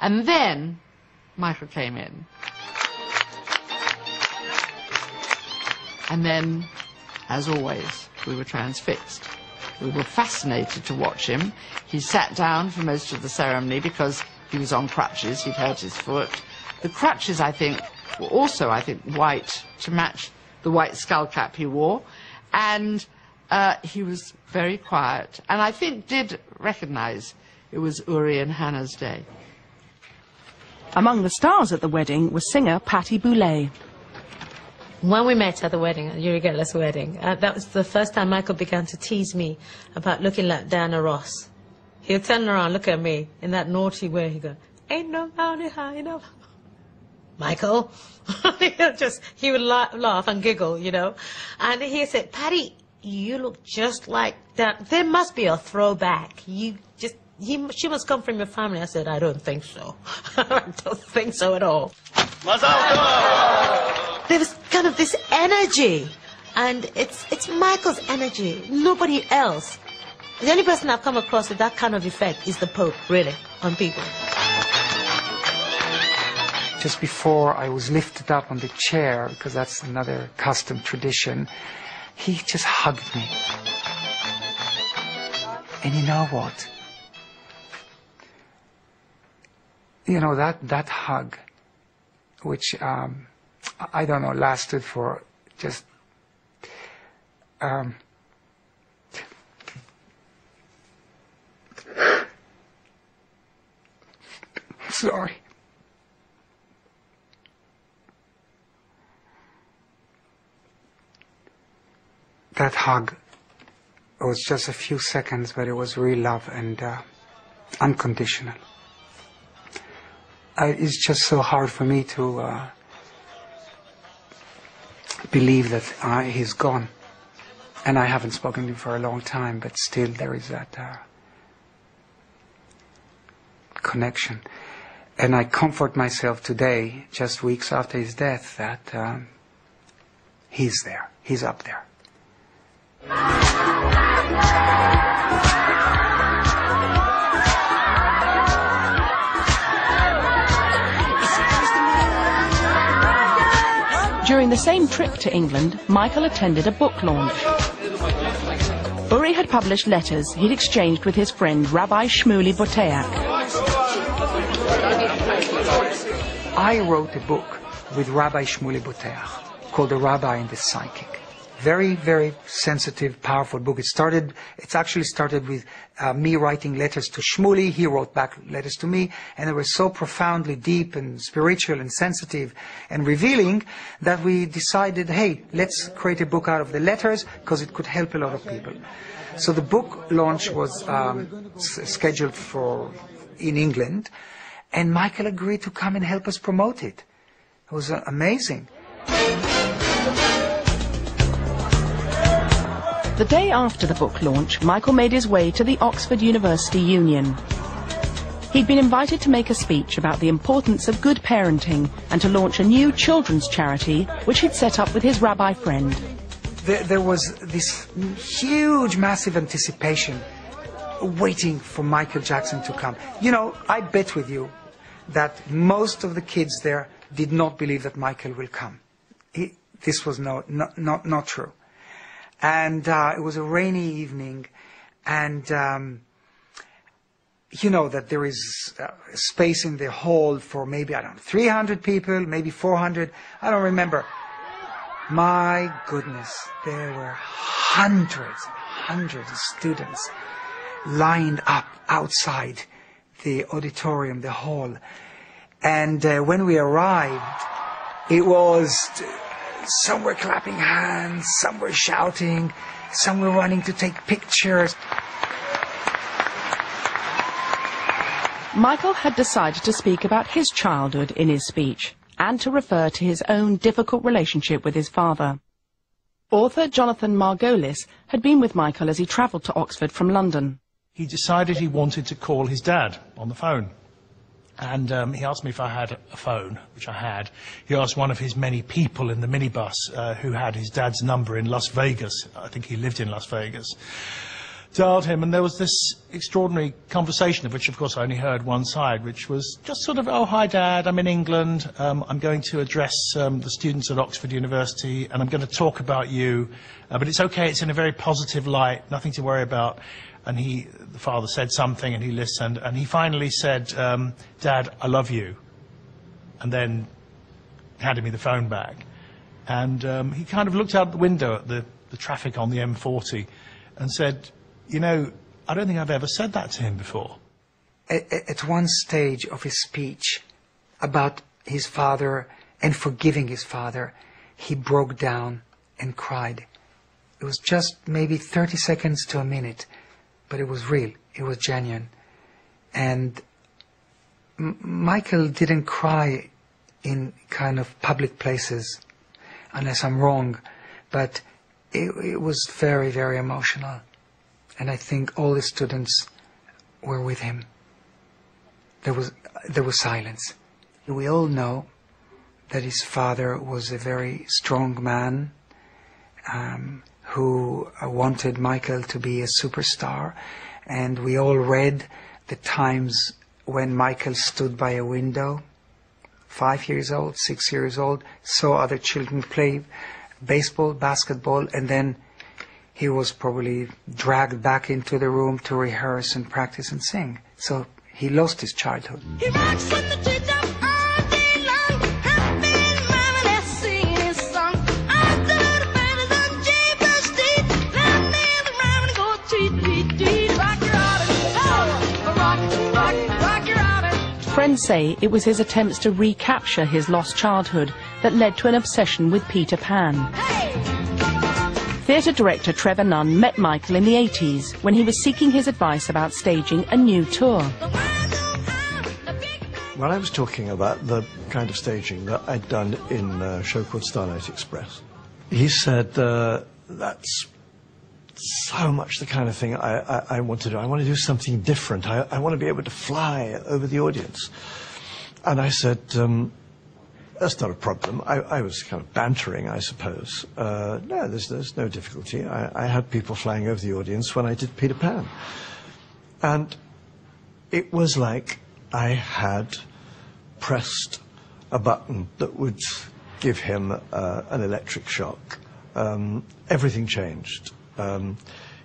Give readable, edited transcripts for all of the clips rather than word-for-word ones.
And then Michael came in. And then, as always, we were transfixed. We were fascinated to watch him. He sat down for most of the ceremony because he was on crutches. He'd hurt his foot. The crutches, I think, were also, white to match the white skull cap he wore. And he was very quiet. And I think did recognize it was Uri and Hannah's day. Among the stars at the wedding was singer Patti Boulay. When we met at the wedding, at Uri Geller's wedding, that was the first time Michael began to tease me about looking like Diana Ross. He'll turn around, look at me in that naughty way. He'd go, "Ain't nobody high enough." Michael, he would laugh and giggle, you know. And he said, "Patti, you look just like that. There must be a throwback. She must come from your family." I said, "I don't think so." I don't think so at all. There was kind of this energy, and it's Michael's energy, nobody else. The only person I've come across with that kind of effect is the Pope, really, on people. Just before I was lifted up on the chair, because that's another custom tradition, he just hugged me. And you know what? You know, that hug, which, I don't know, lasted for just, sorry. That hug was just a few seconds, but it was real love and unconditional. It's just so hard for me to believe that he's gone. And I haven't spoken to him for a long time, but still there is that connection. And I comfort myself today, just weeks after his death, that he's there. He's up there. During the same trip to England, Michael attended a book launch. Uri had published letters he'd exchanged with his friend Rabbi Shmuley Boteach. I wrote a book with Rabbi Shmuley Boteach called The Rabbi and the Psychic. Very, very sensitive, powerful book. It actually started with me writing letters to Shmuley. He wrote back letters to me, and they were so profoundly deep and spiritual and sensitive and revealing that we decided, hey, let's create a book out of the letters because it could help a lot of people. So the book launch was scheduled in England, and Michael agreed to come and help us promote it. It was amazing. The day after the book launch, Michael made his way to the Oxford University Union. He'd been invited to make a speech about the importance of good parenting and to launch a new children's charity, which he'd set up with his rabbi friend. There was this huge, massive anticipation waiting for Michael Jackson to come. You know, I bet with you that most of the kids there did not believe that Michael will come. This was not true. And it was a rainy evening, and you know that there is space in the hall for maybe, 300 people, maybe 400, I don't remember. My goodness, there were hundreds of students lined up outside the auditorium, the hall. And when we arrived, it was... some were clapping hands, some were shouting, some were running to take pictures. Michael had decided to speak about his childhood in his speech and to refer to his own difficult relationship with his father. Author Jonathan Margolis had been with Michael as he travelled to Oxford from London. He decided he wanted to call his dad on the phone. And he asked me if I had a phone, which I had. He asked one of his many people in the minibus who had his dad's number in Las Vegas. I think he lived in Las Vegas. dialed him, and there was this extraordinary conversation, of which, of course, I only heard one side, which was just sort of, oh, hi, Dad, I'm in England. I'm going to address the students at Oxford University, and I'm going to talk about you. But it's okay, it's in a very positive light, nothing to worry about. And the father said something, and he listened, and he finally said, Dad, I love you. And then handed me the phone back. And he kind of looked out the window at the traffic on the M40 and said, you know, I don't think I've ever said that to him before. At one stage of his speech about his father and forgiving his father, he broke down and cried. It was just maybe 30 seconds to a minute, but it was real, it was genuine. And Michael didn't cry in kind of public places, unless I'm wrong, but it was very, very emotional. And I think all the students were with him. There was silence. We all know that his father was a very strong man who wanted Michael to be a superstar. And we all read the times when Michael stood by a window, 5 years old, 6 years old, saw other children play baseball, basketball, and then he was probably dragged back into the room to rehearse and practice and sing. So he lost his childhood. He rocks in the treetop all day long, happy mama that's singing his song. I thought about it on James Street, let me around and go tweet, tweet, tweet. Rock your Robin, oh, rock your Robin. Friends say it was his attempts to recapture his lost childhood that led to an obsession with Peter Pan. Hey! Theatre director Trevor Nunn met Michael in the 80s when he was seeking his advice about staging a new tour. When I was talking about the kind of staging that I'd done in a show called Starlight Express, he said, that's so much the kind of thing I want to do. I want to do something different. I want to be able to fly over the audience. And I said, that's not a problem. I was kind of bantering, I suppose. No, there's no difficulty. I had people flying over the audience when I did Peter Pan. And it was like I had pressed a button that would give him an electric shock. Everything changed.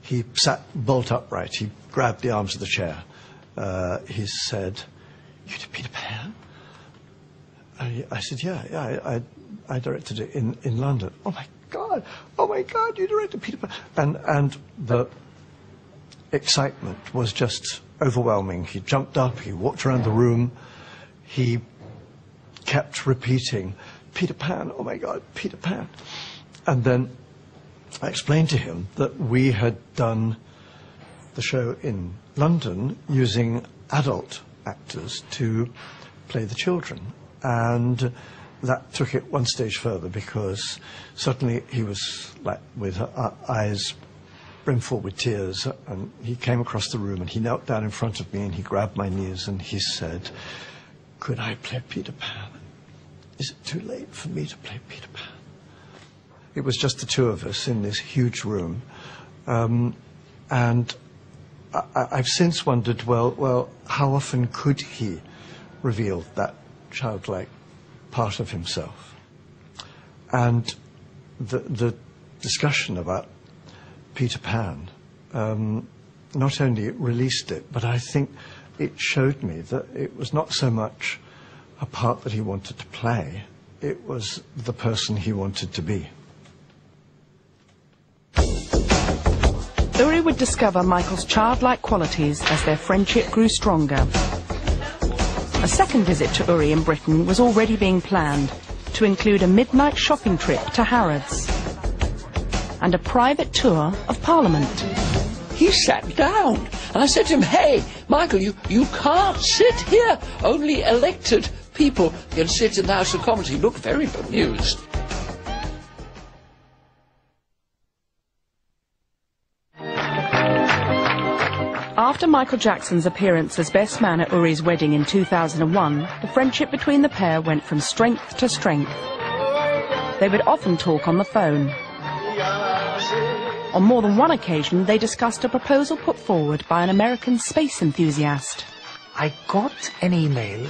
He sat bolt upright. He grabbed the arms of the chair. He said, "You did Peter Pan?" I said, yeah, I directed it in London. Oh my God, you directed Peter Pan. And the excitement was just overwhelming. He jumped up, he walked around the room, he kept repeating, Peter Pan, oh my God, Peter Pan. And then I explained to him that we had done the show in London using adult actors to play the children. And that took it one stage further, because suddenly he was like with eyes brimful with tears, and he came across the room and he knelt down in front of me and he grabbed my knees and he said, "Could I play Peter Pan? Is it too late for me to play Peter Pan?" It was just the two of us in this huge room, and I've since wondered, well, how often could he reveal that childlike part of himself? And the discussion about Peter Pan not only released it, but I think it showed me that it was not so much a part that he wanted to play, it was the person he wanted to be. Uri would discover Michael's childlike qualities as their friendship grew stronger. A second visit to Uri in Britain was already being planned, to include a midnight shopping trip to Harrods and a private tour of Parliament. He sat down, and I said to him, "Hey, Michael, you can't sit here. Only elected people can sit in the House of Commons." He looked very bemused. After Michael Jackson's appearance as best man at Uri's wedding in 2001, the friendship between the pair went from strength to strength. They would often talk on the phone. On more than one occasion, they discussed a proposal put forward by an American space enthusiast. I got an email